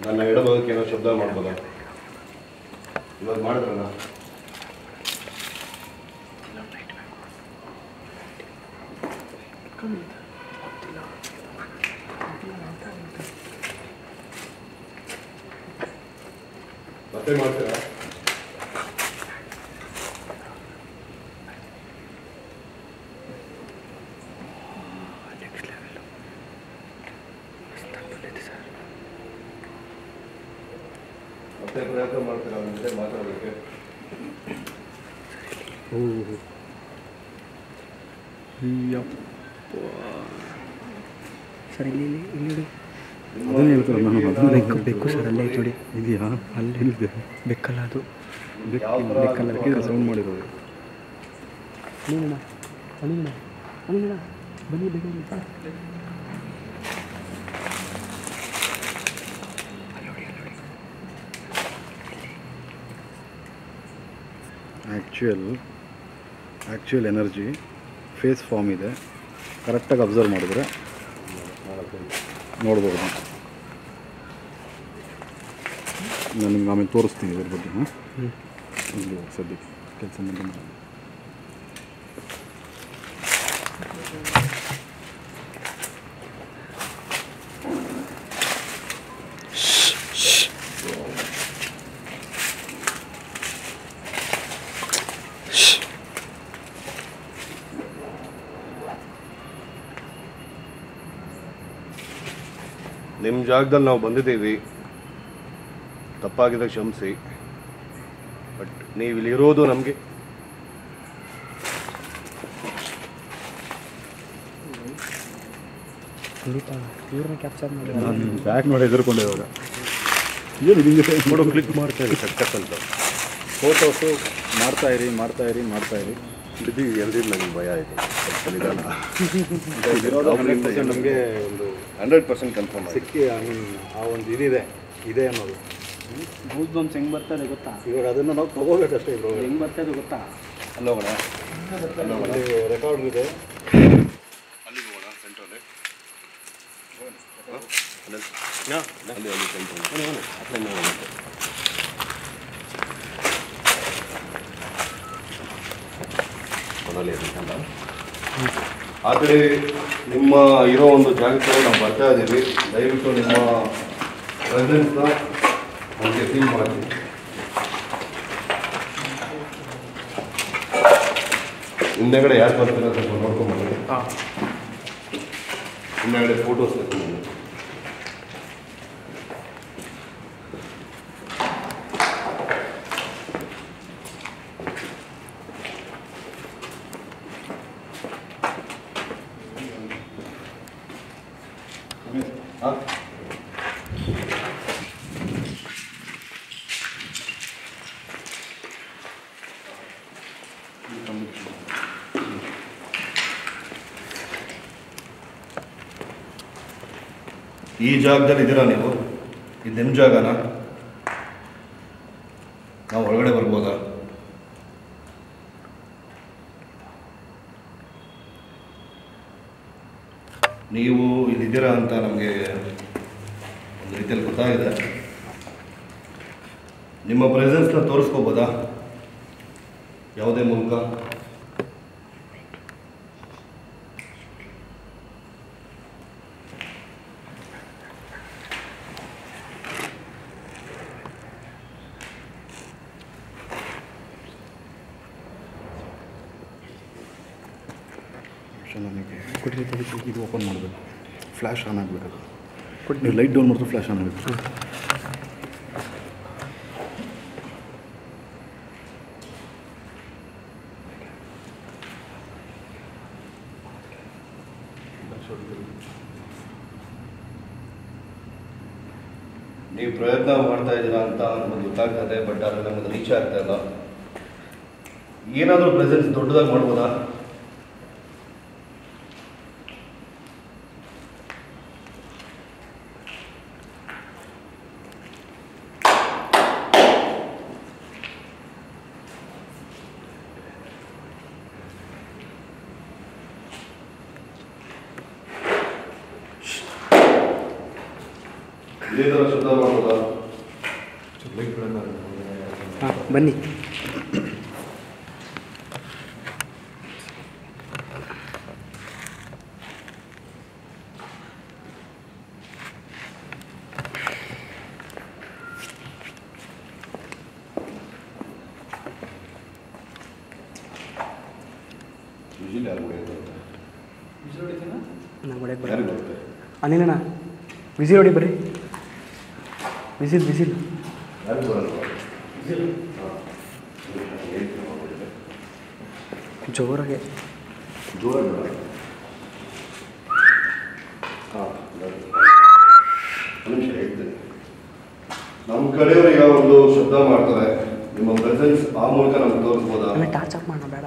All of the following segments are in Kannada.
ನನ್ನ ಎಡಭಾಗಕ್ಕೆ ಏನೋ ಶಬ್ದ ಮಾಡ್ಬೋದಾ? ಇವಾಗ ಮಾಡಿದ್ರಲ್ಲ. ಮತ್ತೆ ಮಾಡ್ತೀರಾ? ಮತ್ತೆ ಪ್ರಯತ್ನ ಮಾಡ್ತೀರಾ ನನ್ನ ಜೊತೆ ಮಾತಾಡೋದಕ್ಕೆ? ಸರ್ ಇಲ್ಲಿ ಅದನ್ನೇ ಹೇಳ್ತಾರೆ ನಾನು ಬೆಕ್ಕು ಸರ್ ಅಲ್ಲೇ ಐತೆ ನೋಡಿ. ಇದೆಯಾ? ಅಲ್ಲಿ ಬೆಕ್ಕಲ್ಲ ಅದು ಬೆಕ್ಕಲ್ಲ ಬೆಕ್ಕ ಸೌಂಡ್ ಮಾಡಿರೋದು. ಅಣ್ಣ ಅಣ್ಣ ಅಣ್ಣ ಬನ್ನಿ ಬೇಗ. ಆ್ಯಕ್ಚುಯಲ್ ಎನರ್ಜಿ ಫೇಸ್ ಫಾರ್ಮ್ ಇದೆ. ಕರೆಕ್ಟಾಗಿ ಅಬ್ಸರ್ವ್ ಮಾಡಿದರೆ ನೋಡ್ಬೋದು. ನಾನು ನಿಮ್ಗೆ ಆಮೇಲೆ ತೋರಿಸ್ತೀನಿ ಇದ್ರ ಬಗ್ಗೆ. ಇಲ್ಲಿ ಸದ್ಯಕ್ಕೆ ಕೆಲಸ ಮಾಡಿ. ನಿಮ್ಮ ಜಾಗದಲ್ಲಿ ನಾವು ಬಂದಿದ್ದೀವಿ, ತಪ್ಪಾಗಿದೆ ಕ್ಷಮಿಸಿ. ಬಟ್ ನೀವು ಇಲ್ಲಿರೋದು ನಮಗೆ ಕ್ಯಾಪ್ಚರ್ ಮಾಡಿ ಬ್ಯಾಕ್ ನೋಡಿ ಎದುರ್ಕೊಂಡೆ ಇವಾಗ ಏನು ಹಿಂಗೆ ನೋಡೋ ಕ್ಲಿಕ್ ಮಾಡ್ತಾಯಿರಿ ಸಕ್ಕತ್ ಅಂತ ಫೋಟೋಸು ಮಾಡ್ತಾಯಿರಿ. ಇದು ಎಲ್ರಿಗೂ ನನಗೆ ಭಯ ಇದೆ. ನಮಗೆ ಒಂದು 100% ಕನ್ಫರ್ಮ್ ಸಿಕ್ಕಿ ಆ ಒಂದು ಇದೆ ಅನ್ನೋದು ಗೂಸ್ ಬಂಪ್ಸ್ ಹೆಂಗೆ ಬರ್ತದೆ ಗೊತ್ತಾ? ಇವಾಗ ಅದನ್ನು ನಾವು ತಗೋಬೇಕಷ್ಟೇ. ಇವಾಗ ಹೆಂಗೆ ಬರ್ತದೆ ಗೊತ್ತಾ? ಅಲ್ಲೋಗೋಣ, ಅಲ್ಲಿ ರೆಕಾರ್ಡ್ ಇದೆ. ಅಲ್ಲಿ ಹೋಗೋಣ ಸೆಂಟ್ರಲ್ಲಿ. ಅಲ್ಲಿ ಸೆಂಟ್ರಲ್ಲಿ ಆ ಕಡೆ ನಿಮ್ಮ ಇರೋ ಒಂದು ಜಾಗಕ್ಕೆ ನಾವು ಬರ್ತಾ ಇದ್ದೀವಿ. ದಯವಿಟ್ಟು ನಿಮ್ಮ ಪ್ರೆಸೆನ್ಸ್ನ ನಮಗೆ ಫೀಲ್ ಮಾಡಿ. ಹಿಂದೆಗಡೆ ಯಾರು ಬರ್ತಾರೆ ಸ್ವಲ್ಪ ನೋಡ್ಕೊಂಡ್ಬಂದು. ಹಿಂದೆಗಡೆ ಫೋಟೋಸ್ ತಗೊಂಡು ಈ ಜಾಗದಲ್ಲಿ ಇದ್ದೀರಾ ನೀವು? ಇದು ನಿಮ್ಮ ಜಾಗನಾ? ನಾವು ಒಳಗಡೆ ಬರ್ಬೋದಾ? ನೀವು ಇಲ್ಲಿದ್ದೀರಾ ಅಂತ ನಮಗೆ ಒಂದು ರೀತಿಯಲ್ಲಿ ಗೊತ್ತಾಗಿದೆ. ನಿಮ್ಮ ಪ್ರೆಸೆನ್ಸ್ನ ತೋರಿಸ್ಕೋಬೋದಾ ಯಾವುದೇ ಮೂಲಕ? ನನಗೆ ಕೊಟ್ಟರೆ ಇದು ಓಪನ್ ಮಾಡಬೇಕು. ಫ್ಲ್ಯಾಶ್ ಆನ್ ಆಗಬೇಕು. ನೀವು ಲೈಟ್ ಡೌನ್ ಮಾಡಿದ್ರೆ ಫ್ಲ್ಯಾಶ್ ಆನ್ ಆಗಬೇಕು. ನೀವು ಪ್ರಯತ್ನ ಮಾಡ್ತಾ ಇದ್ದೀರಾ ಅಂತ ನಮಗೆ ಗೊತ್ತಾಗ್ತದೆ. ಬಟ್ ಆದರೆ ನಮಗೆ ರೀಚ್ ಆಗ್ತಾ ಇಲ್ಲ. ಏನಾದರೂ ಪ್ರೆಸೆನ್ಸ್ ದೊಡ್ಡದಾಗಿ ಮಾಡ್ಬೋದಾ? ಇದೇ ಥರ ಶಬ್ದ ಮಾಡ್ಬೋದಾ? ಹಾಂ ಬನ್ನಿ. ವಿಜಿಲ್ ಯಾರು ಹೊಡೆಯೋದು? ನಂಗೆ ಹೊಡೆಯಕ್ಕೆ ಯಾರಿಗೆ ಬರುತ್ತೆ. ಬರುತ್ತೆ? ಅನಿಲಣ್ಣ ವಿಸಿಲ್ ಹೊಡಿ ಬರ್ರಿ. ವಿಸಿಲ್ ವಿಸಿಲ್ ಯಾರಿಗೆ ಬರಲ್ವಾ? ಜೋರಾಗೆ ಜೋರಾಗಿ ಬೇಡ. ಹಾಂ ಒಂದು ನಿಮಿಷ ಹೇಳ್ತೇನೆ. ನಮ್ಮ ಕಡೆಯವರು ಈಗ ಒಂದು ಶಬ್ದ ಮಾಡ್ತಾರೆ, ನಿಮ್ಮ ಪ್ರೆಸೆನ್ಸ್ ಆ ಮೂಲಕ ನಮ್ಗೆ ತೋರಿಸ್ಬೋದಾ? ಆಮೇಲೆ ಟಾರ್ಚ್ ಆಫ್ ಮಾಡೋಣ ಬೇಡ.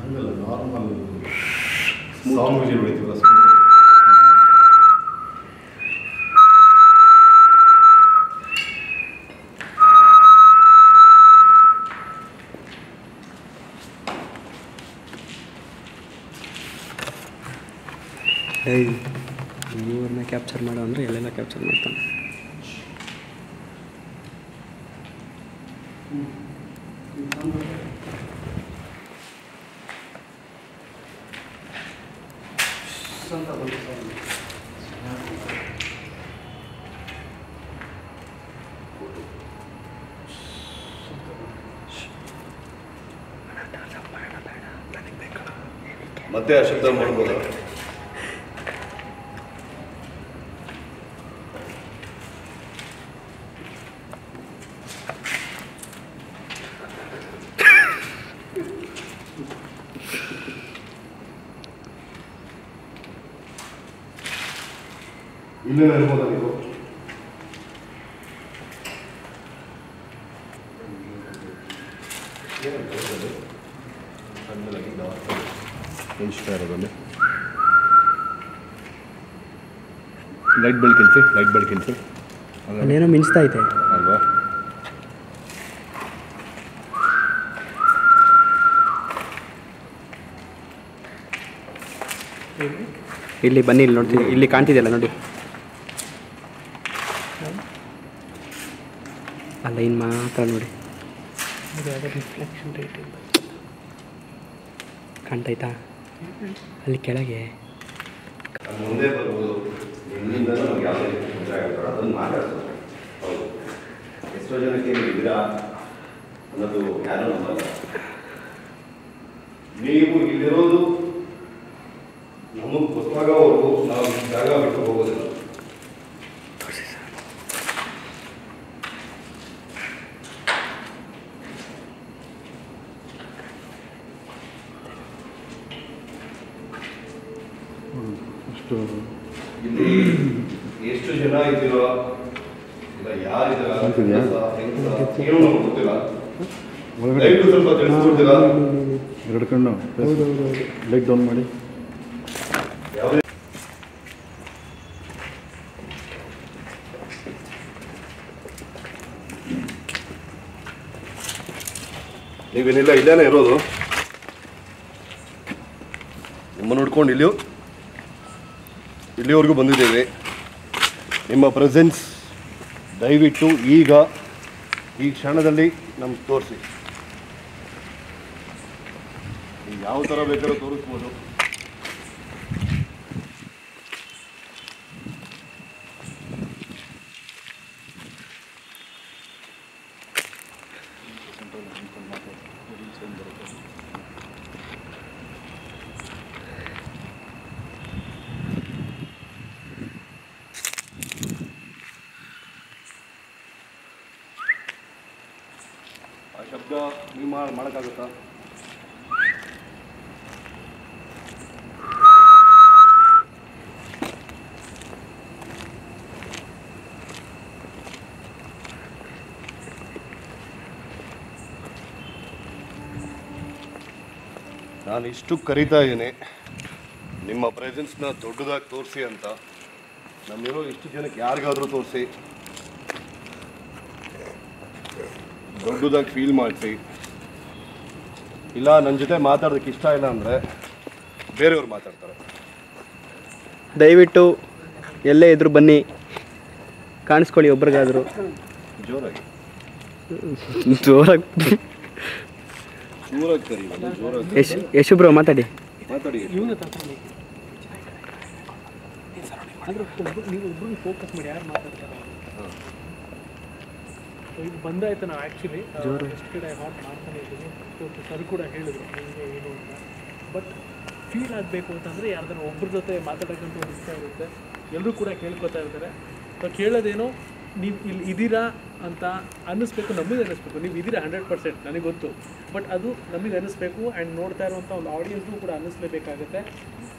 ಹಂಗಲ್ಲ, ನಾರ್ಮಲ್ ಸಾಂಗ್ ವಿಜಿಲ್ ಹೊಡಿತೀವಲ್ಲ. ಏಯ್ ಇವ್ರನ್ನ ಕ್ಯಾಪ್ಚರ್ ಮಾಡೋ ಅಂದರೆ ಎಲ್ಲೆಲ್ಲ ಕ್ಯಾಪ್ಚರ್ ಮಾಡ್ತಾನೆ. ಮತ್ತೆ ಆ ಶಬ್ದ ಮಾಡ್ಬೋದಾ? ಇಲ್ಲೇ ಇರ್ಬೋದಾ ನೀವು? ಇಷ್ಟ ಇರೋದಲ್ಲಿ ಲೈಟ್ ಬೆಳಕಿಲ್ಸಿ, ಲೈಟ್ ಬೆಳಕಿಲ್ಸಿ ಅಲ್ಲೇನೋ ಮಿಂಚ್ತಾ ಐತೆ ಅಲ್ವಾ? ಇಲ್ಲಿ ಬನ್ನಿ, ಇಲ್ಲಿ ನೋಡ್ತೀನಿ, ಇಲ್ಲಿ ಕಾಣ್ತಿದೆಯಲ್ಲ ನೋಡಿ. ಆ ಲೈನ್ ಮಾತ್ರ ನೋಡಿ, ರಿಫ್ಲೆಕ್ಷನ್ ರೇಟ್ ಕಾಣ್ತಾಯ್ತಾ ಅಲ್ಲಿ ಕೆಳಗೆ. ಮುಂದೆ ಬರ್ಬೋದು, ಇಲ್ಲಿಂದ ನಮ್ಗೆ ಯಾವುದೇ ತೊಂದರೆ ಆಗ್ತಾರೆ ಅದನ್ನು ಮಾತಾಡ್ತಾರೆ. ಹೌದು, ಎಷ್ಟೋ ಜನಕ್ಕೆ ನೀವು ಇದ್ದೀರಾ ಅನ್ನೋದು ಯಾರೂ ನಂಬಲ್ಲ. ನೀವು ಇಲ್ಲಿರೋದು ನಮಗೆ ಗೊತ್ತಾಗೋವರೆಗೂ ನಾವು ಈ ಜಾಗ ಬಿಟ್ಟು ಹೋಗೋದಿಲ್ಲ. ಅಷ್ಟು ಇಲ್ಲಿ ಎಷ್ಟು ಜನ ಇದ್ದೀರೋ ಇಲ್ಲ ಯಾರಿದ್ದೀರಾ ಗೊತ್ತಿದ್ಯಾ? ಏನೂ ನಮ್ಗೆ ಗೊತ್ತಿಲ್ಲ. ದಯವಿಟ್ಟು ಸ್ವಲ್ಪ ತಿಳಿಸ್ಕೊಡ್ತೀರಾ? ಎರಡು ಕಣ್ಣು ಲೈಟ್ ಡೌನ್ ಮಾಡಿ. ಯಾವುದೇ ನೀವೇನಿಲ್ಲ, ಇಲ್ಲೇನೇ ಇರೋದು. ನಿಮ್ಮನ್ನು ನೋಡ್ಕೊಂಡು ಇಲ್ಲಿವರೆಗೂ ಬಂದಿದ್ದೇವೆ. ನಿಮ್ಮ ಪ್ರೆಸೆನ್ಸ್ ದಯವಿಟ್ಟು ಈಗ ಈ ಕ್ಷಣದಲ್ಲಿ ನಮ್ಗೆ ತೋರಿಸಿ. ಯಾವ ಥರ ಬೇಕಾದ್ರೂ ತೋರಿಸ್ಬೋದು. ಆ ಶಬ್ದ ನೀವು ಮಾಡೋಕ್ಕಾಗುತ್ತಾ? ನಾನು ಇಷ್ಟು ಕರೀತಾ ಇದ್ದೀನಿ, ನಿಮ್ಮ ಪ್ರೆಸೆನ್ಸ್ನ ದೊಡ್ಡದಾಗಿ ತೋರಿಸಿ ಅಂತ. ನಮ್ಮಿರೋ ಇಷ್ಟು ಜನಕ್ಕೆ ಯಾರಿಗಾದರೂ ತೋರಿಸಿ, ದೊಡ್ಡದಾಗಿ ಫೀಲ್ ಮಾಡಿಸಿ. ಇಲ್ಲ ನನ್ನ ಜೊತೆ ಮಾತಾಡೋದಕ್ಕೆ ಇಷ್ಟ ಇಲ್ಲ ಅಂದರೆ ಬೇರೆಯವ್ರು ಮಾತಾಡ್ತಾರೆ. ದಯವಿಟ್ಟು ಎಲ್ಲೇ ಇದ್ರು ಬನ್ನಿ, ಕಾಣಿಸ್ಕೊಳ್ಳಿ ಒಬ್ರಿಗಾದ್ರು. ಜೋರಾಗಿ ಜೋರಾಗಿ ಜೋರಾಗಿ ಕರಿ, ಜೋರಾಗಿ ಯಶು ಬ್ರೋ ಮಾತಾಡಿ. ಮಾತಾಡಿ. ನೀವು ಒಬ್ಬರು ಫೋಕಸ್ ಮಾಡಿ ಯಾರು ಮಾತಾಡ್ತಾರೆ. ಇದು ಬಂದಾಯ್ತು. ನಾವು ಆ್ಯಕ್ಚುಲಿ ಎಷ್ಟು ಕಡೆ ಹಾಟ್ ಮಾಡ್ತಾನೆ ಇದ್ದೀವಿ. ಸರ್ ಕೂಡ ಹೇಳಿದ್ರು ನಿಮಗೆ ಏನು ಅಂತ. ಬಟ್ ಫೀಲ್ ಆಗಬೇಕು ಅಂತಂದರೆ ಯಾರ್ದಾರು ಒಬ್ಬರ ಜೊತೆ ಮಾತಾಡೋಕ್ಕಂತೂ ಒಂದು ಇಷ್ಟ ಇರುತ್ತೆ. ಎಲ್ಲರೂ ಕೂಡ ಕೇಳ್ಕೊತಾ ಇರ್ತಾರೆ. ಸೊ ಕೇಳೋದೇನೋ ನೀವು ಇಲ್ಲಿ ಇದ್ದೀರಾ ಅಂತ ಅನ್ನಿಸ್ಬೇಕು, ನಮಗೆ ಅನ್ನಿಸ್ಬೇಕು. ನೀವು ಇದ್ದೀರಾ 100%, ನನಗೆ ಗೊತ್ತು. ಬಟ್ ಅದು ನಮಗೆ ಅನ್ನಿಸ್ಬೇಕು ಆ್ಯಂಡ್ ನೋಡ್ತಾ ಇರುವಂಥ ಒಂದು ಆಡಿಯನ್ಸ್ಗೂ ಕೂಡ ಅನ್ನಿಸ್ಲೇಬೇಕಾಗುತ್ತೆ.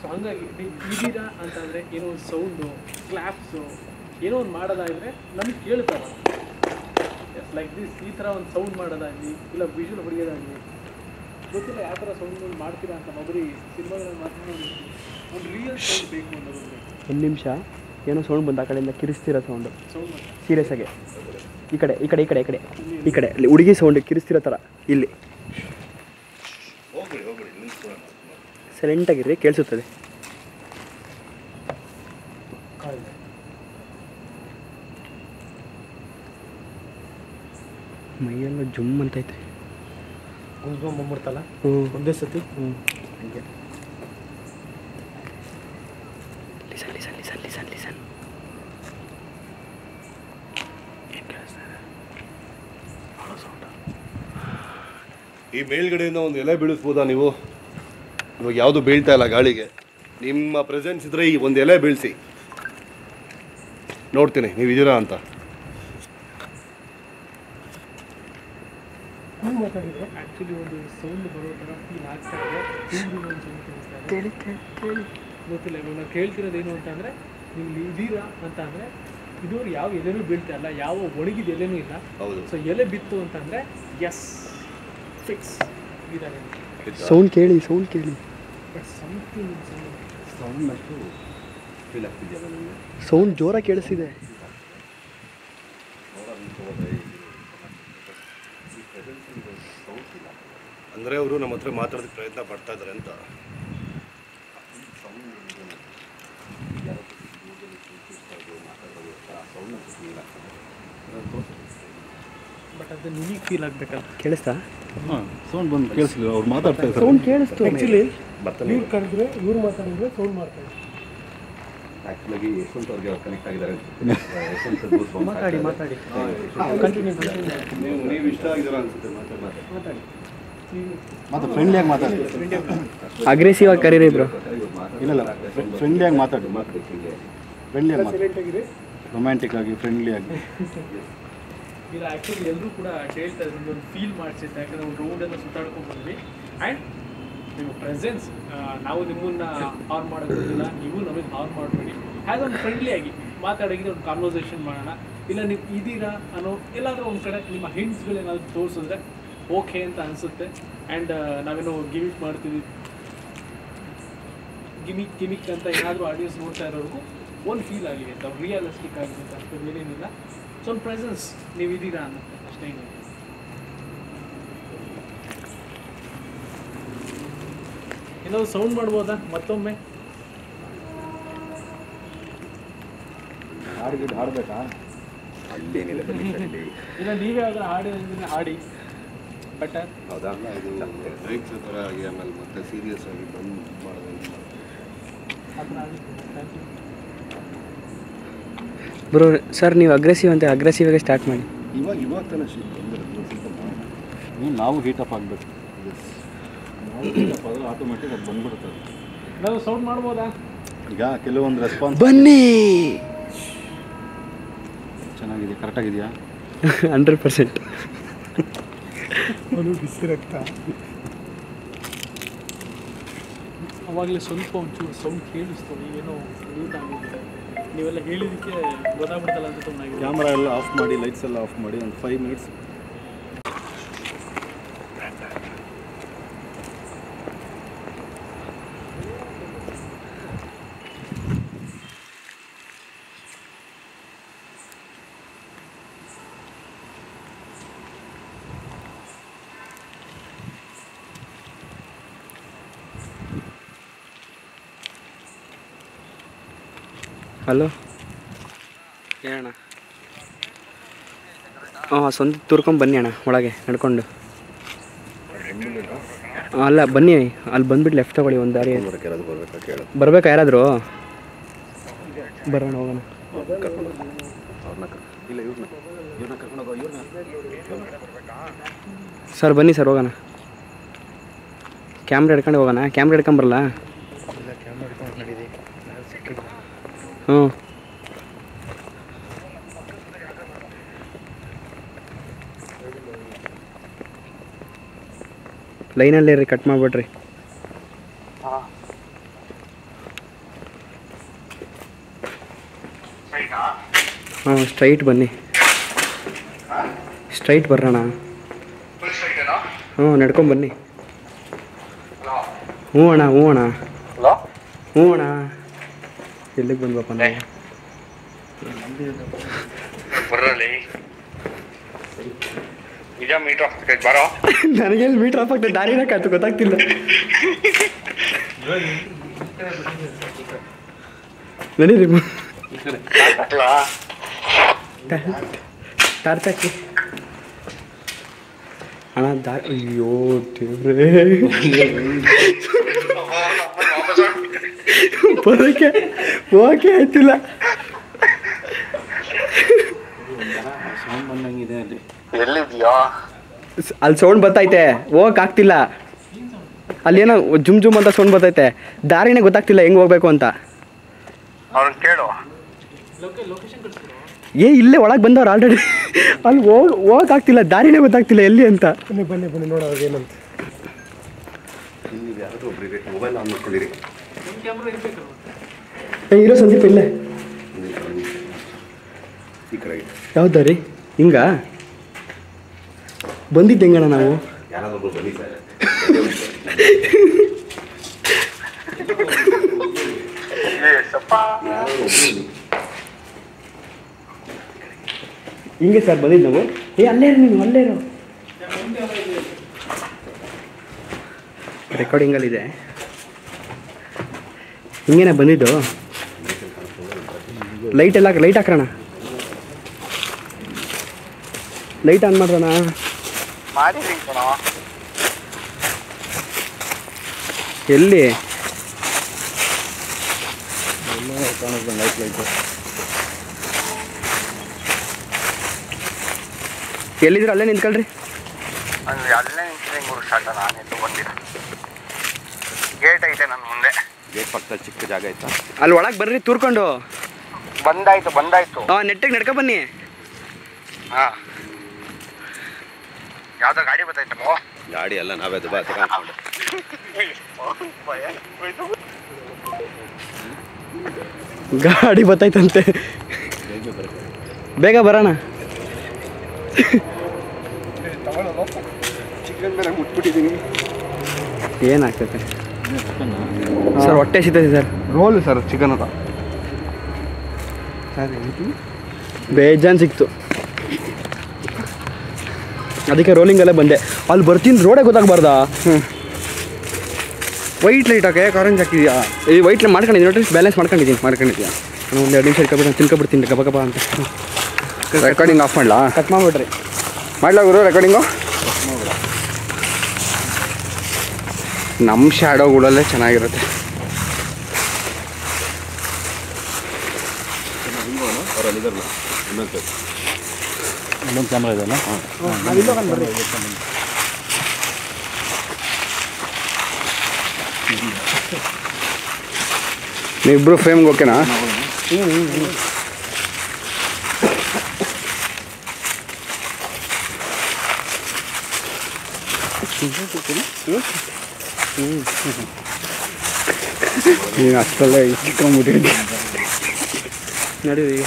ಸೊ ಹಾಗಾಗಿ ನೀವು ಇದ್ದೀರಾ ಅಂತಂದರೆ ಏನೋ ಒಂದು ಸೌಂಡು, ಕ್ಲಾಪ್ಸು ಏನೋ ಒಂದು ಮಾಡೋದಾದರೆ ನಮಗೆ ಕೇಳ್ತಾರೆ. ಲೈಕ್ ದಿಸ್, ಈ ಥರ ಒಂದು ಸೌಂಡ್ ಮಾಡೋದಾಗಲಿ ಇಲ್ಲ ವಿಷುವಲ್ ಹೊಡೆಯೋದಾಗಲಿ ಗೊತ್ತಿಲ್ಲ ಯಾವ ಥರ ಸೌಂಡ್ಗಳು ಮಾಡ್ತೀರಾ ಅಂತ. ಮೊದಲು ಸಿನಿಮಾಗಳಲ್ಲಿ ಮಾತ್ರ ಒಂದು ರಿಯಲ್ ಸೌಂಡ್ ಬೇಕು ಅನ್ನೋದು. ಒಂದು ನಿಮಿಷ, ಏನೋ ಸೌಂಡ್ ಬಂದು ಆ ಕಡೆಯಿಂದ ಕಿರಿಸ್ತಿರೋ ಸೌಂಡು. ಸೌಂಡ್ ಸೀರಿಯಸ್ ಆಗಿ ಈ ಕಡೆ ಈ ಕಡೆ ಈ ಕಡೆ ಈ ಕಡೆ ಈ ಕಡೆ ಅಲ್ಲಿ ಹುಡುಗಿ ಸೌಂಡ್ ಕಿರಿಸ್ತಿರೋ ಥರ ಇಲ್ಲಿ ಸೈಲೆಂಟಾಗಿರ್ರಿ, ಕೇಳಿಸುತ್ತದೆ. ಮೈಯೆಲ್ಲ ಜುಮ್ ಅಂತೈತೆ. ಬಂದ್ಬಿಡ್ತಲ್ಲ ಹ್ಞೂ ಒಂದೇ ಸತಿ. ಹಂಗೆ listen listen listen listen listen. ಈ ಮೇಲ್ಗಡೆಯಿಂದ ಒಂದು ಎಲೆ ಬೀಳಿಸ್ಬೋದಾ ನೀವು? ಇವಾಗ ಯಾವುದು ಬೀಳ್ತಾ ಇಲ್ಲ ಗಾಳಿಗೆ. ನಿಮ್ಮ ಪ್ರೆಸೆನ್ಸ್ ಇದ್ರೆ ಈ ಒಂದು ಎಲೆ ಬೀಳಿಸಿ ನೋಡ್ತೀನಿ ನೀವು ಇದ್ದೀರಾ ಅಂತ. ಮಾತಾಡಿದ್ರೆ ಆ್ಯಕ್ಚುಲಿ ಒಂದು ಸೌಂಡ್ ಬರೋ ಥರ ಫೀಲ್ ಆಗ್ತಾ ಇದೆ. ಒಂದು ಸೌಂಡ್ ಕೇಳಿಸ್ತಾ ಇದೆ. ಕೇಳಿ ಗೊತ್ತಿಲ್ಲ. ಇವಾಗ ನಾವು ಕೇಳ್ತಿರೋದೇನು ಅಂತಂದರೆ ನೀವು ಇದ್ದೀರಾ ಅಂತ ಅಂದರೆ ಇದುವರೆಗೆ ಯಾವ ಎಲೆನೂ ಬೀಳ್ತಾ ಇಲ್ಲ, ಯಾವ ಒಣಗಿದ ಎಲೆನೂ ಇಲ್ಲ. ಹೌದು. ಸೊ ಎಲೆ ಬಿತ್ತು ಅಂತಂದರೆ ಎಸ್ ಫಿಕ್ಸ್ ಇದ್ದಾರೆ. ಸೌಂಡ್ ಕೇಳಿ, ಸೌಂಡ್ ಕೇಳಿ. ಬಟ್ ಸಮಥಿಂಗ್ ಸೌಂಡ್ ಅಷ್ಟು ಫೀಲ್ ಆಗ್ತಿದೆಯಲ್ಲ ನಿಮಗೆ? ಸೌಂಡ್ ಜೋರಾಗಿ ಕೇಳಿಸ್ತಿದೆ. ಅಂದರೆ ಅವರು ನಮ್ಮ ಹತ್ರ ಮಾತಾಡೋದಕ್ಕೆ ಪ್ರಯತ್ನ ಪಡ್ತಾ ಇದ್ದಾರೆ ಅಂತ. ಬಟ್ ಅದು ನಿಮಗೆ ಫೀಲ್ ಆಗಬೇಕಲ್ಲ. ಕೇಳಿಸ್ತಾ? ಹಾಂ, ಸೌಂಡ್ ಬಂದು ಕೇಳಿಸ್ಲಿಲ್ಲ, ಅವ್ರು ಮಾತಾಡ್ತಾ ಇದ್ದಾರೆ. ಸೌಂಡ್ ಕೇಳಿಸ್ತು. ಆ್ಯಕ್ಚುಲಿ ಬರ್ತಾನೆ ಇವ್ರು ಕರೆದ್ರೆ ಇವ್ರು ಮಾತಾಡಿದ್ರೆ ಸೌಂಡ್ ಮಾಡ್ತಾರೆ. ಆ್ಯಕ್ಚುಲಾಗಿ ಯಶವಂತ್ ಅವ್ರಿಗೆ ಅವ್ರು ಕನೆಕ್ಟ್ ಆಗಿದ್ದಾರೆ. ಮಾತಾಡಿ ಮಾತಾಡಿ. ಕಂಟಿನ್ಯೂ ನೀವು ಇಷ್ಟ ಆಗಿದ್ದೀರಾ ಅನ್ಸುತ್ತೆ. ಮಾತಾಡಿ. ಮತ್ತೆ ಫ್ರೆಂಡ್ಲಿಯಾಗಿ ಮಾತಾಡಿ. ಅಗ್ರೆಸಿವ್ ಆಗಿ ಕರೀರಿ ಬ್ರೋ. ಇಲ್ಲ ಫ್ರೆಂಡ್ಲಿಯಾಗಿ ಮಾತಾಡಿ. ಫ್ರೆಂಡ್ಲಿಯಾಗಿ ಮಾತಾಡಿ, ಸೈಲೆಂಟ್ ಆಗಿರಿ. ರೊಮ್ಯಾಂಟಿಕ್ ಆಗಿ, ಫ್ರೆಂಡ್ಲಿಯಾಗಿ. ಇಲ್ಲ ಆ್ಯಕ್ಚುಲಿ ಎಲ್ಲರೂ ಕೂಡ ಹೇಳ್ತಾ ಇದ್ರು ಒಂದು ಫೀಲ್ ಮಾಡಿಸಿದ್ದೆ. ಯಾಕಂದರೆ ಒಂದು ರೋಡೆಲ್ಲ ಸುತ್ತಾಡ್ಕೊಂಡು ಬಂದ್ವಿ ಆ್ಯಂಡ್ ನಿಮ್ಮ ಪ್ರೆಸೆನ್ಸ್, ನಾವು ನಿಮ್ಮನ್ನು ಹಾರ್ನ್ ಮಾಡೋಕ್ಕೋದಿಲ್ಲ, ನೀವು ನಮಗೆ ಹಾರ್ನ್ ಮಾಡಬೇಡಿ. ಹ್ಯಾಸ್ ಒಂದು ಫ್ರೆಂಡ್ಲಿಯಾಗಿ ಮಾತಾಡೋಕ್ಕೆ ಒಂದು ಕಾನ್ವರ್ಸೇಷನ್ ಮಾಡೋಣ. ಇಲ್ಲ ನೀವು ಇದ್ದೀರಾ ಅನ್ನೋ ಎಲ್ಲಾದರೂ ಒಂದು ಕಡೆ ನಿಮ್ಮ ಹಿಂಟ್ಸ್ಗಳೇನಾದರೂ ತೋರಿಸಿದ್ರೆ ಓಕೆ ಅಂತ ಅನಿಸುತ್ತೆ. ಆ್ಯಂಡ್ ನಾವೇನೋ ಗಿಮಿಕ್ ಮಾಡ್ತೀವಿ, ಗಿಮಿಕ್ ಅಂತ ಏನಾದರೂ ಆಡಿಯನ್ಸ್ ನೋಡ್ತಾ ಇರೋರ್ಗೂ ಒಂದು ಫೀಲ್ ಆಗಿದೆ ಅಂತ, ರಿಯಲಿಸ್ಟಿಕ್ ಆಗಿದೆ ಅಂತ ಅಷ್ಟೊಂದು ಏನೇನಿಲ್ಲ. ಸೊ ಒಂದು ಪ್ರೆಸೆನ್ಸ್ ನೀವು ಇದ್ದೀರಾ ಅನ್ನತ್ತೆ ಅಷ್ಟೇ. ಏನಾದ್ರು ಸೌಂಡ್ ಮಾಡ್ಬೋದಾ ಮತ್ತೊಮ್ಮೆ? ಹಾಡಬೇಕಾ? ಅಲ್ಲೇನಿಲ್ಲ ಇಲ್ಲ ನೀವೇ ಅದರ ಹಾಡಿ ಬೆಟರ್. ಹೌದಾ? ಇದು ಬ್ರೇಕ್ಸ್ ಥರ ಆಗಿ ಆಮೇಲೆ ಮತ್ತೆ ಸೀರಿಯಸ್ ಆಗಿ ಬಂದು ಮಾಡೋದು. ಅದನ್ನ ಆಗುತ್ತೆ. Thank you bro. ಸರ್ ನೀವು ಅಗ್ರೆಸಿವ್ ಅಂತ ಅಗ್ರೆಸಿವ್ ಆಗಿ ಸ್ಟಾರ್ಟ್ ಮಾಡಿ. ಇವಾಗ ತಾನೇ ಶೀಟ್ ನಾವು ಹೀಟಪ್ ಆಗಬೇಕು. ನಾವು ಹೀಟಪ್ ಆದರೆ ಆಟೋಮೆಟಿಕ್ ಅದು ಬಂದ್ಬಿಡುತ್ತೆ. ನಾವು ಸೌಂಡ್ ಮಾಡ್ಬೋದಾ? ಈಗ ಕೆಲವೊಂದು ರೆಸ್ಪಾನ್ಸ್ ಬನ್ನಿ. ಚೆನ್ನಾಗಿದೆ, ಕರೆಕ್ಟಾಗಿದೆಯಾ? 100%. ಒಂದು ಬಿಸಿ ರಕ್ತ. ಅವಾಗಲೇ ಸ್ವಲ್ಪ ಒಂಚೂರು ಸೌಂಡ್ ಕೇಳಿಸ್ತು. ಏನೋ ಮ್ಯೂಟ್ ಆಗಿದೆ. ನೀವೆಲ್ಲ ಹೇಳಿದ್ದಕ್ಕೆ ಗೊತ್ತಾಗ್ಬಿಡ್ತಲ್ಲ ಅಂತ ಸುಮ್ಮನೆ. ಕ್ಯಾಮ್ರಾ ಎಲ್ಲ ಆಫ್ ಮಾಡಿ, ಲೈಟ್ಸ್ ಎಲ್ಲ ಆಫ್ ಮಾಡಿ ಒಂದು 5 ಮಿನಿಟ್ಸ್. ಹಲೋ. ಏನಣ್ಣ? ಹಾಂ ಸ್ವಂತ ತೂರ್ಕೊಂಡು ಬನ್ನಿ ಅಣ್ಣ ಒಳಗೆ ನಡ್ಕೊಂಡು. ಅಲ್ಲ ಬನ್ನಿ, ಅಲ್ಲಿ ಬಂದ್ಬಿಟ್ಟು ಲೆಫ್ಟ್ ತಗೊಳ್ಳಿ, ಒಂದು ದಾರಿ ಬರ್ಬೇಕಾ ಯಾರಾದರೂ? ಬರೋಣ ಹೋಗೋಣ. ಸರ್ ಬನ್ನಿ ಸರ್ ಹೋಗೋಣ. ಕ್ಯಾಮ್ರಾ ಹಿಡ್ಕೊಂಡು ಹೋಗೋಣ. ಕ್ಯಾಮ್ರಾ ಹಿಡ್ಕೊಂಬರಲ್ಲ? ಹ್ಞೂ ಲೈನಲ್ಲಿ ರೀ, ಕಟ್ ಮಾಡಿಬಿಡ್ರಿ. ಹಾಂ ಸ್ಟ್ರೈಟ್ ಬನ್ನಿ, ಸ್ಟ್ರೈಟ್ ಬರೋಣ. ಹ್ಞೂ ನಡ್ಕೊಂಬನ್ನಿ. ಹ್ಞೂ ಅಣ್ಣ ಹ್ಞೂ ಅಣ್ಣ ಹ್ಞೂ ಅಣ್ಣ. ಎಲ್ಲಿಗೆ ಬಂದ್ವಪ್ಪ ನಾವು? ನನಗೆಲ್ಲಿ ಮೀಟ್ರ್ ಆಫ್ ಆಗ್ತದೆ, ದಾರಿನ ಕಾಯ್ತು ಗೊತ್ತಾಗ್ತಿಲ್ಲ. ನಡೀರಿ ಟಾರ್ಚ್ ಹಾಕಿ ಅಣ್ಣ. ಅಯ್ಯೋ ದೇವ್ರೇ, ಬರೋಕೆ ಓಕೆ ಆಯ್ತಿಲ್ಲ. ಅಲ್ಲಿ ಸೌಂಡ್ ಬರ್ತೈತೆ, ಹೋಗಕ್ಕೆ ಆಗ್ತಿಲ್ಲ. ಅಲ್ಲೇನೋ ಜುಮ್ ಜುಮ್ ಅಂತ ಸೌಂಡ್ ಬರ್ತೈತೆ, ದಾರಿನೇ ಗೊತ್ತಾಗ್ತಿಲ್ಲ ಹೆಂಗೆ ಹೋಗ್ಬೇಕು ಅಂತ. ಕೇಳು. ಇಲ್ಲೇ ಒಳಗೆ ಬಂದವ್ರು ಆಲ್ರೆಡಿ. ಅಲ್ಲಿ ಹೋಗಕ್ಕೆ ಆಗ್ತಿಲ್ಲ, ದಾರಿನೇ ಗೊತ್ತಾಗ್ತಿಲ್ಲ ಎಲ್ಲಿ ಅಂತ. ಬನ್ನಿ ನೋಡೋ ಏನಂತ. ಮೊಬೈಲ್ ಆನ್ ಮಾಡ್ಕೊಂಡಿರಿ. ಇರೋ ಸಂದೀಪ್ ಇಲ್ಲೇ. ಈ ಕಡೆ ಯಾವ ದಾರಿ? ಹಿಂಗ ಬಂದಿದ್ದು ಹೆಂಗಣ್ಣ ನಾವು? ಯಾರಾದ್ರೂ ಬನ್ನಿ ಸರ್. ಹಿಂಗೆ ಸರ್ ಬಂದಿದ್ದು ನಾವು. ಅಲ್ಲೇ ನೀನು ಅಲ್ಲೇ ಇರೋ. ರೆಕಾರ್ಡಿಂಗಲ್ಲಿದೆ. ಹಿಂಗೇನೆ ಬಂದಿದ್ದು. ಲೈಟ್ ಹಾಕೋಣ. ಲೈಟ್ ಆನ್ ಮಾಡೋಣ. ಎಲ್ಲಿ ಎಲ್ಲಿದ್ರು ಅಲ್ಲೇ ನಿಂತ್ಕೊಳ್ರಿ. ಅಲ್ಲೇ ನಿಂತಿದೆ ಶಾಟ. ನಾನೆಲ್ಲೂ ಬಂದಿಲ್ಲ. ಗೇಟ್ ಐತೆ ನನ್ನ ಮುಂದೆ. ಗೇಟ್ ಪಕ್ಕದಲ್ಲಿ ಚಿಕ್ಕ ಜಾಗ ಆಯ್ತಾ? ಅಲ್ಲಿ ಒಳಗೆ ಬರ್ರಿ ತೂರ್ಕೊಂಡು. ಬಂದಾಯ್ತು. ಹಾಂ ನೆಟ್ಟಿಗೆ ನಡ್ಕೊ ಬನ್ನಿ. ಹಾಂ ಯಾವ್ದೋ ಗಾಡಿ ಬರ್ತೈತಲ್ಲ. ಗಾಡಿ ಎಲ್ಲ ನಾವೇ ದುಬಾ ತಗೊಂಡು ಗಾಡಿ ಬರ್ತೈತಂತೆ, ಬೇಗ ಬರೋಣ. ಚಿಕನ್ ಬೇರೆ ಮುಟ್ಬಿಟ್ಟಿದ್ದೀನಿ. ಏನಾಗ್ತೈತೆ ಸರ್? ಹೊಟ್ಟೆ ಸಿಗ್ತೈತೆ ಸರ್. ರೋಲ್ ಸರ್ ಚಿಕನ್ ಅಂತ ಬೇಜಾನ್ ಸಿಕ್ತು, ಅದಕ್ಕೆ ರೋಲಿಂಗಲ್ಲೇ ಬಂದೆ. ಅಲ್ಲಿ ಬರ್ತೀನಿ, ರೋಡೇ ಗೊತ್ತಾಗಬಾರ್ದಾ? ವೈಟ್ ಲೈಟ್ ಹಾಕಿ ಆರೆಂಜ್ ಹಾಕಿದ್ಯಾ? ಈ ವೈಟ್ ಲೈಟ್ ಮಾಡ್ಕೊಂಡಿದ್ದೀನಿ ನೋಡ್ರಿ, ಬ್ಯಾಲೆನ್ಸ್ ಮಾಡ್ಕೊಂಡಿದ್ದೀನಿ. ನಾನು ಒಂದು 2 ನಿಮಿಷ ತಿನ್ಕೊಬಿಡ್ತೀನಿ ಗಬ ಗಬ ಅಂತ. ರೆಕಾರ್ಡಿಂಗ್ ಆಫ್ ಮಾಡಲಾ? ಕಟ್ ಮಾಡಿಬಿಡ್ರಿ. ಮಾಡ್ಲಾ ಗುರು ರೆಕಾರ್ಡಿಂಗು? ನಮ್ಮ ಶ್ಯಾಡೋಗಳಲ್ಲೇ ಚೆನ್ನಾಗಿರುತ್ತೆ. ಇನ್ನೊಂದು ಕ್ಯಾಮ್ರಾ ಇದೆಯಲ್ಲ? ನೀವಿಬ್ರು ಫ್ರೇಮ್ಗೆ ಓಕೆನಾ? ನೀನು ಅಷ್ಟಲ್ಲೇ ಇಟ್ಕೊಂಡ್ಬಿಟ್ಟಿದ್ದೆ. ನಡೀರಿ ಈಗ.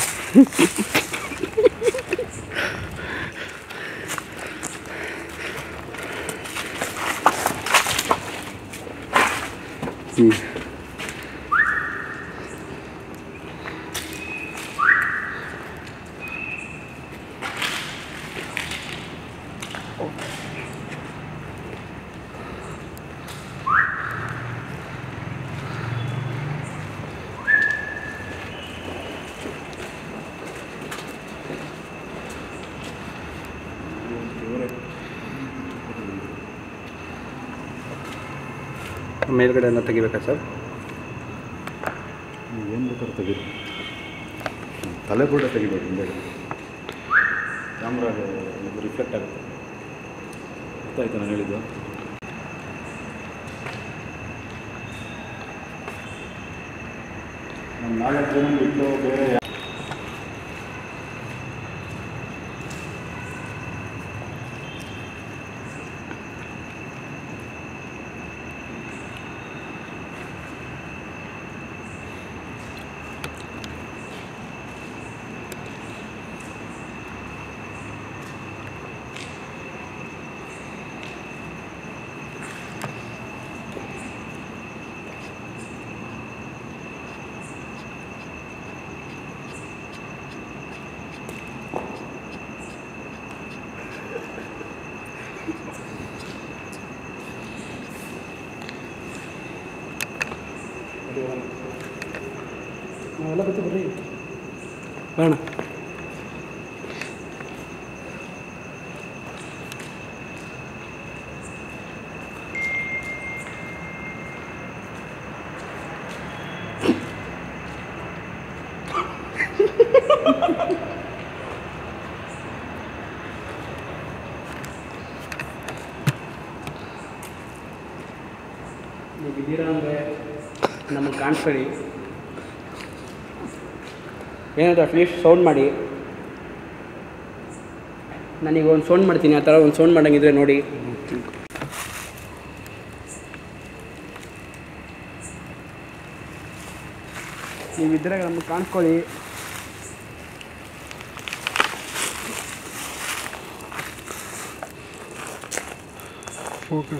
ಮೇಲ್ಗಡೆ ಎಲ್ಲ ತೆಗಿಬೇಕಾ ಸರ್? ಏನು ಬೇಕಾದ್ರೂ ತೆಗೀರಿ. ತಲೆ ಕೂಡ ತೆಗಿಬೇಕು ಹಿಂದೆ, ಕ್ಯಾಮ್ರಾಗೆ ರಿಫ್ಲೆಕ್ಟ್ ಆಗುತ್ತೆ. ಗೊತ್ತಾಯ್ತು ನಾನು ಹೇಳಿದ್ದು? ನಾನು 4 ಜನ ಬಿಟ್ಟು ಬೇರೆ ನಾವೆಲ್ಲ ಬರ್ತೀವಿ ಬರ್ರಿ ಬೇಡ. ನೀವಿದ್ದೀರಾ ಅಂದರೆ ನಮಗೆ ಕಾಣಿಸ್ಕೊಳ್ಳಿ, ಏನಾದರೂ ಅಟ್ಲೀಸ್ಟ್ ಸೌಂಡ್ ಮಾಡಿ. ನಾನೀಗ ಒಂದು ಸೌಂಡ್ ಮಾಡ್ತೀನಿ, ಆ ಥರ ಒಂದು ಸೌಂಡ್ ಮಾಡೋಂಗಿದ್ರೆ ನೋಡಿ. ನೀವಿದ್ದರೆ ನಮಗೆ ಕಾಣಿಸ್ಕೊಳ್ಳಿ. ಓಕೆ.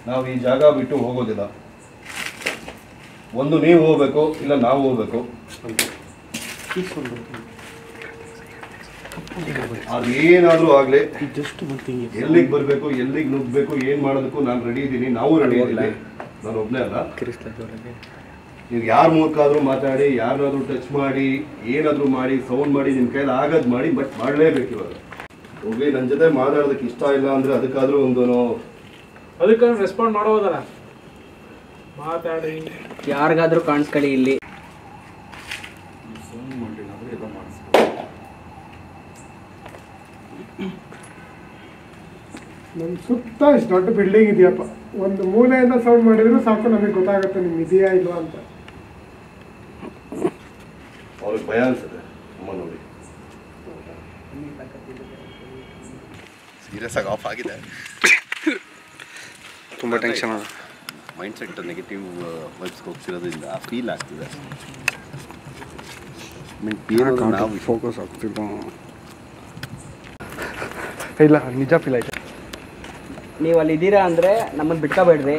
ನಾವು ಈ ಜಾಗ ಬಿಟ್ಟು ಹೋಗೋದಿಲ್ಲ. ಒಂದು ನೀವು ಹೋಗ್ಬೇಕು, ಇಲ್ಲ ನಾವು ಹೋಗ್ಬೇಕು. ಅದು ಏನಾದರೂ ಆಗಲಿ, ಎಲ್ಲಿಗೆ ಬರಬೇಕು, ಎಲ್ಲಿಗೆ ನುಗ್ಗಬೇಕು, ಏನು ಮಾಡೋದಕ್ಕೂ ನಾನು ರೆಡಿ ಇದ್ದೀನಿ, ನಾವು ರೆಡಿ ಇದ್ದೀನಿ. ನಾನು ಒಬ್ಬನೇ ಅಲ್ಲ. ನೀವು ಯಾರ ಮೂಲಕ ಮಾತಾಡಿ, ಯಾರನ್ನಾದ್ರೂ ಟಚ್ ಮಾಡಿ, ಏನಾದರೂ ಮಾಡಿ, ಸೌಂಡ್ ಮಾಡಿ, ನಿಮ್ಮ ಕೈಲಿ ಆಗೋದು ಮಾಡಿ, ಬಟ್ ಮಾಡಲೇಬೇಕು. ಇವಾಗ ಹೋಗಿ ನನ್ನ ಜೊತೆ ಮಾತಾಡೋದಕ್ಕೆ ಇಷ್ಟ ಇಲ್ಲ ಅಂದರೆ ಅದಕ್ಕಾದರೂ ಅದಕ್ಕೆ ರೆಸ್ಪಾಂಡ್ ಮಾಡೋದಲ್ಲ, ಮಾತಾಡಿ. ಯಾರಿಗಾದರೂ ಕಾಣಿಸ್ಕೊಳ್ಳಿ ಇಲ್ಲಿ. ನಮ್ಮ ಸುತ್ತ ಇಷ್ಟು ದೊಡ್ಡ ಬಿಲ್ಡಿಂಗ್ ಇದೆಯಪ್ಪ, ಒಂದು ಮೂಲೆಯಿಂದ ಸೌಂಡ್ ಮಾಡಿದ್ರು ಸಾಕು, ನಮಗೆ ಗೊತ್ತಾಗುತ್ತೆ ನಿಮ್ಗೆ ಇದೆಯಾ ಇಲ್ವಾ ಅಂತ. ಅವ್ರಿಗೆ ಭಯ ಅನ್ಸುತ್ತೆ ಅಮ್ಮ ನೋಡಿ. ಸೀರಿಯಸ್ ಆಗಿ ಆಫ್ ಆಗಿದೆ. ತುಂಬ ಟೆನ್ಷನ್ ಅದ. ಮೈಂಡ್ ಸೆಟ್ ನೆಗೆಟಿವ್ ವೈಬ್ಸ್ಗೆ ಹೋಗ್ತಿರೋದ್ರಿಂದ ಫೀಲ್ ಆಗ್ತಿದೆ. ನಾವು ಫೋಕಸ್ ಆಗ್ತಿಲ್ಲ. ಇಲ್ಲ, ನಿಜ ಫೀಲ್ ಆಯ್ತು. ನೀವು ಅಲ್ಲಿ ಇದ್ದೀರಾ ಅಂದರೆ ನಮ್ಮನ್ನು ಬಿಟ್ಕೋಬೇಡ್ರಿ,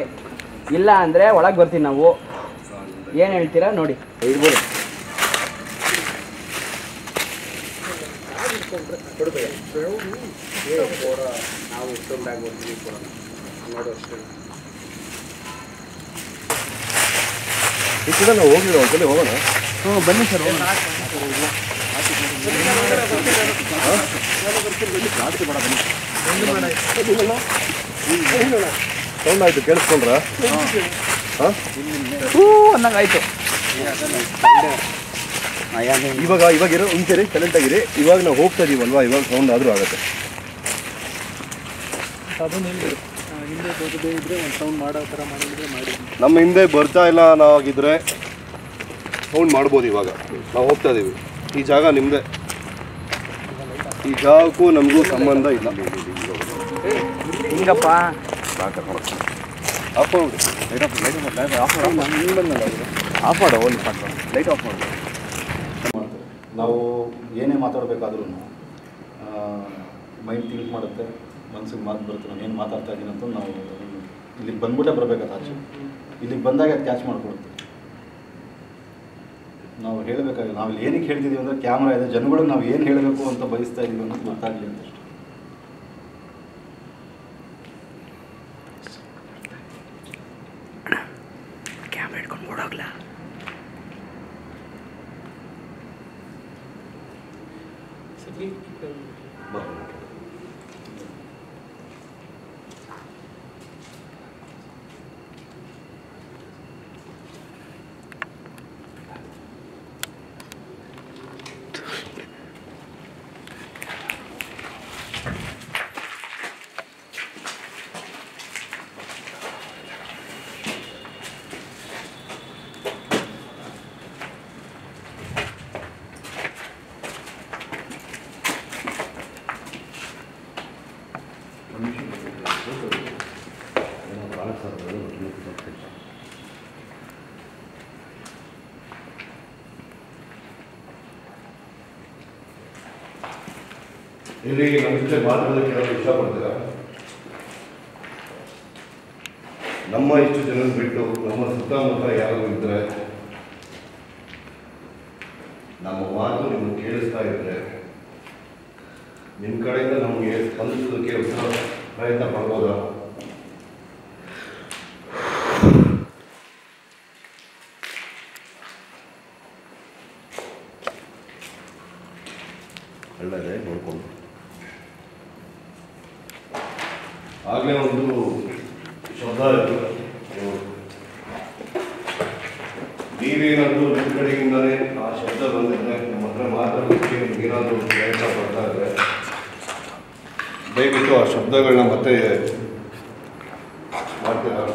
ಇಲ್ಲ ಅಂದರೆ ಒಳಗೆ ಬರ್ತೀವಿ ನಾವು. ಏನು ಹೇಳ್ತೀರಾ ನೋಡಿ. ಇರ್ಬೋದು. ನಾವು ಇಷ್ಟೊಂದಾಗಿ ಬರ್ತೀವಿ ನೋಡು ಅಷ್ಟೇ. ಈ ಕಡೆ ನಾವು ಹೋಗಿರೋ ಒಂದ್ಸಲಿ ಹೋಗೋಣ. ಬನ್ನಿ ಸರ್. ಸೌಂಡ್ ಆಯ್ತು, ಕೇಳಿಸ್ಕೊಂಡ್ರ? ಅನ್ನಂಗಾಯ್ತು. ಇವಾಗ ಇರೋ ಮುಂಚೆ ಸೈಲೆಂಟ್ ಆಗಿರಿ. ಇವಾಗ ನಾವು ಹೋಗ್ತಾ ಇದೀವಲ್ವಾ, ಇವಾಗ ಸೌಂಡ್ ಆದರೂ ಆಗುತ್ತೆ. ಅದನ್ನು ಹಿಂದೆ ದೊಡ್ಡದೇ ಇದ್ರೆ ಒಂದು ಸೌಂಡ್ ಮಾಡೋ ಥರ ಮಾಡಿದ್ರೆ ಮಾಡಿ. ನಮ್ಮ ಹಿಂದೆ ಬರ್ತಾ ಇಲ್ಲ ನಾವಾಗಿದ್ರೆ ಸೌಂಡ್ ಮಾಡ್ಬೋದು. ಇವಾಗ ನಾವು ಹೋಗ್ತಾ ಇದೀವಿ, ಈ ಜಾಗ ನಿಮ್ಮದೇ. ಈ ಜಾಗಕ್ಕೂ ನಮಗೂ ಸಂಬಂಧ ಇಲ್ಲ. ಹಿಂಗಪ್ಪ ಆಫ್ ಮಾಡು, ಆಫ್ ಮಾಡು, ಒಂದು ಲೈಟ್ ಆಫ್ ಮಾಡು. ನಾವು ಏನೇ ಮಾತಾಡಬೇಕಾದ್ರೂ ಮೈಂಡ್ ಥಿಂಕ್ ಮಾಡುತ್ತೆ, ಮನಸ್ಸಿಗೆ ಮಾತು ಬರುತ್ತೆ. ನಾನು ಏನು ಮಾತಾಡ್ತಾ ಇದ್ದೀನಿ ಅಂತ ನಾವು ಇಲ್ಲಿಗೆ ಬಂದ್ಬಿಟ್ಟೆ ಬರಬೇಕಾದ ಆಚೆ. ಇಲ್ಲಿಗೆ ಬಂದಾಗ ಅದು ಕ್ಯಾಚ್ ಮಾಡ್ಕೊಡುತ್ತೆ. ನಾವು ಹೇಳಬೇಕಾಗಿ ನಾವಿಲ್ಲಿ ಏನಕ್ಕೆ ಹೇಳ್ತಿದ್ದೀವಿ ಅಂದರೆ ಕ್ಯಾಮ್ರಾ ಇದೆ, ಜನಗಳಿಗೆ ನಾವು ಏನು ಹೇಳಬೇಕು ಅಂತ ಬಯಸ್ತಾ ಇದ್ದೀವಿ ಅನ್ನೋದು ಗೊತ್ತಾಗಲಿ ಅಂತ ಅಷ್ಟೇ. ಕ್ಯಾಮ್ರಾ ಹಿಡ್ಕೊಂಡು ಓಡೋಗ್ಲ. ಇಲ್ಲಿ ನಮ್ಮ ಜೊತೆ ಮಾತಾಡೋದಕ್ಕೆ ಯಾರು ಇಷ್ಟಪಡ್ತೀರಾ? ನಮ್ಮ ಇಷ್ಟು ಜನ ಬಿಟ್ಟು ನಮ್ಮ ಸುತ್ತಮುತ್ತ ಯಾರು ಇದ್ರೆ, ನಮ್ಮ ಮಾತು ನಿಮ್ಗೆ ಕೇಳಿಸ್ತಾ ಇದ್ರೆ, ನಿಮ್ಮ ಕಡೆಯಿಂದ ನಮಗೆ ಸ್ಪಂದಿಸೋದಕ್ಕೆ ಪ್ರಯತ್ನ ಪಡ್ಬೋದಾ? ಒಳ್ಳೆಯದೇ ನೋಡ್ಕೊಂಡು ಆಗಲೇ ಒಂದು ಶಬ್ದ ನೀವೇನಾದರೂ ನಿಮ್ಮ ಕಡೆಯಿಂದಲೇ ಆ ಶಬ್ದ ಬಂದಿದ್ರೆ ನಮ್ಮ ಹತ್ರ ಮಾತಾಡೋದಕ್ಕೆ ಏನಾದರೂ ಪ್ರಯತ್ನ ಪಡ್ತಾ ಇದ್ರೆ ದಯವಿಟ್ಟು ಆ ಶಬ್ದಗಳನ್ನ ಮತ್ತೆ ಮಾಡ್ತೀರಾ?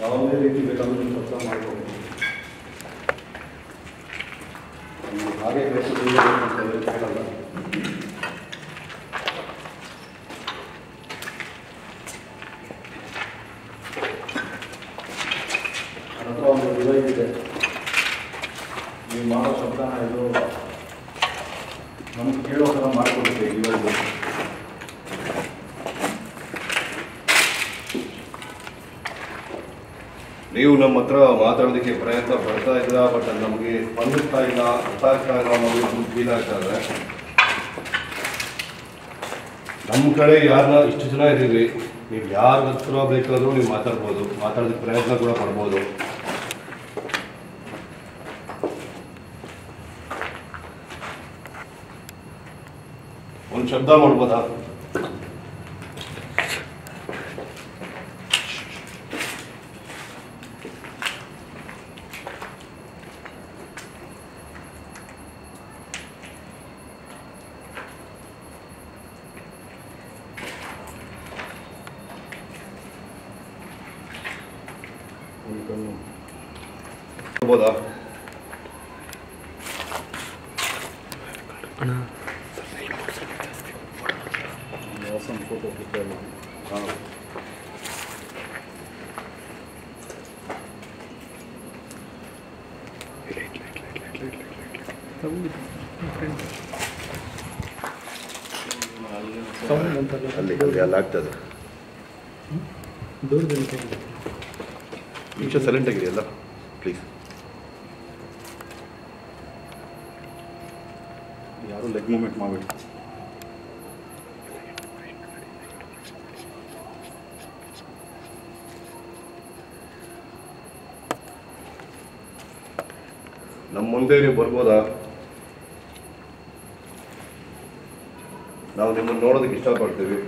ಯಾವುದೇ ರೀತಿ ಬೇಕಾದರೂ ಕೆಲಸ ಮಾಡ್ಬೋದು. ಹಾಗೆ ಕೆಲಸ ಅಂತ ಹೇಳಲ್ಲ. ನನ್ನ ಹತ್ರ ಒಂದು ಡಿವೈಸ್ ಇದೆ. ನೀವು ಮಾಡೋ ಶಬ್ದನ ಇದು ನಮ್ಗೆ ಕೇಳೋ ಥರ ಮಾಡಿಕೊಡ್ತೀವಿ ಡಿವೈಸ್. ನೀವು ನಮ್ಮ ಹತ್ರ ಮಾತಾಡೋದಕ್ಕೆ ಪ್ರಯತ್ನ ಪಡ್ತಾ ಇದ್ದೀರಾ, ಬಟ್ ಅದು ನಮಗೆ ಸ್ಪಂದಿಸ್ತಾ ಇಲ್ಲ, ಅರ್ಥ ಆಗ್ತಾ ಇಲ್ಲ, ನಮಗೆ ಫೀಲ್ ಆಗ್ತಾ ಇದೆ. ನಮ್ಮ ಕಡೆ ಯಾರನ್ನ ಇಷ್ಟು ಜನ ಇದ್ದೀವಿ, ನೀವು ಯಾರ ಹತ್ರ ಬೇಕಾದರೂ ನೀವು ಮಾತಾಡ್ಬೋದು, ಮಾತಾಡೋದಕ್ಕೆ ಪ್ರಯತ್ನ ಕೂಡ ಪಡ್ಬೋದು. ಒಂದು ಶಬ್ದ ಮಾಡ್ಬೋದಾ? ಮಾಡ್ಬೋದಾ? ಫೋಟೋ ಕ್ಲಿಕ್ ಹಾಂ ಅಲ್ಲಿ ಅಲ್ಲಿ ಆಗ್ತದೆ. ನಿಮಿಷ ಸೈಲೆಂಟ್ ಆಗಿದೆಯಲ್ಲ ಪ್ಲೀಸ್. ಯಾರು ಲೆಗ್ ಮೂಮೆಂಟ್ ಮಾಡಬೇಡಿ. ನಮ್ಮ ಮುಂದೆ ನೀವು ಬರ್ಬೋದಾ? ನಾವು ನಿಮ್ಮನ್ನು ನೋಡೋದಕ್ಕೆ ಇಷ್ಟಪಡ್ತೀವಿ.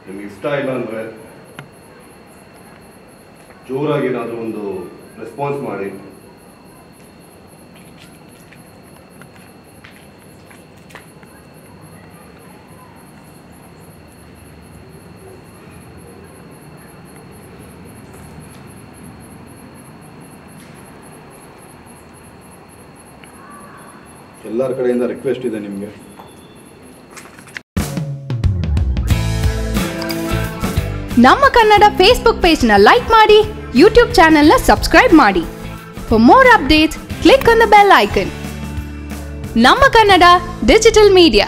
ನಿಮ್ಗೆ ಇಷ್ಟ ಇಲ್ಲ ಅಂದರೆ ಜೋರಾಗಿ ಏನಾದರೂ ಒಂದು ರೆಸ್ಪಾನ್ಸ್ ಮಾಡಿ. ಎಲ್ಲರ ಕಡೆಯಿಂದ ರಿಕ್ವೆಸ್ಟ್ ಇದೆ ನಿಮಗೆ. ನಮ್ಮ ಕನ್ನಡ ಫೇಸ್ಬುಕ್ ಪೇಜ್ನ ಲೈಕ್ ಮಾಡಿ, ಯೂಟ್ಯೂಬ್ ಚಾನೆಲ್ನ ಸಬ್ಸ್ಕ್ರೈಬ್ ಮಾಡಿ. For more updates click on the bell icon. ನಮ್ಮ ಕನ್ನಡ ಡಿಜಿಟಲ್ ಮೀಡಿಯಾ.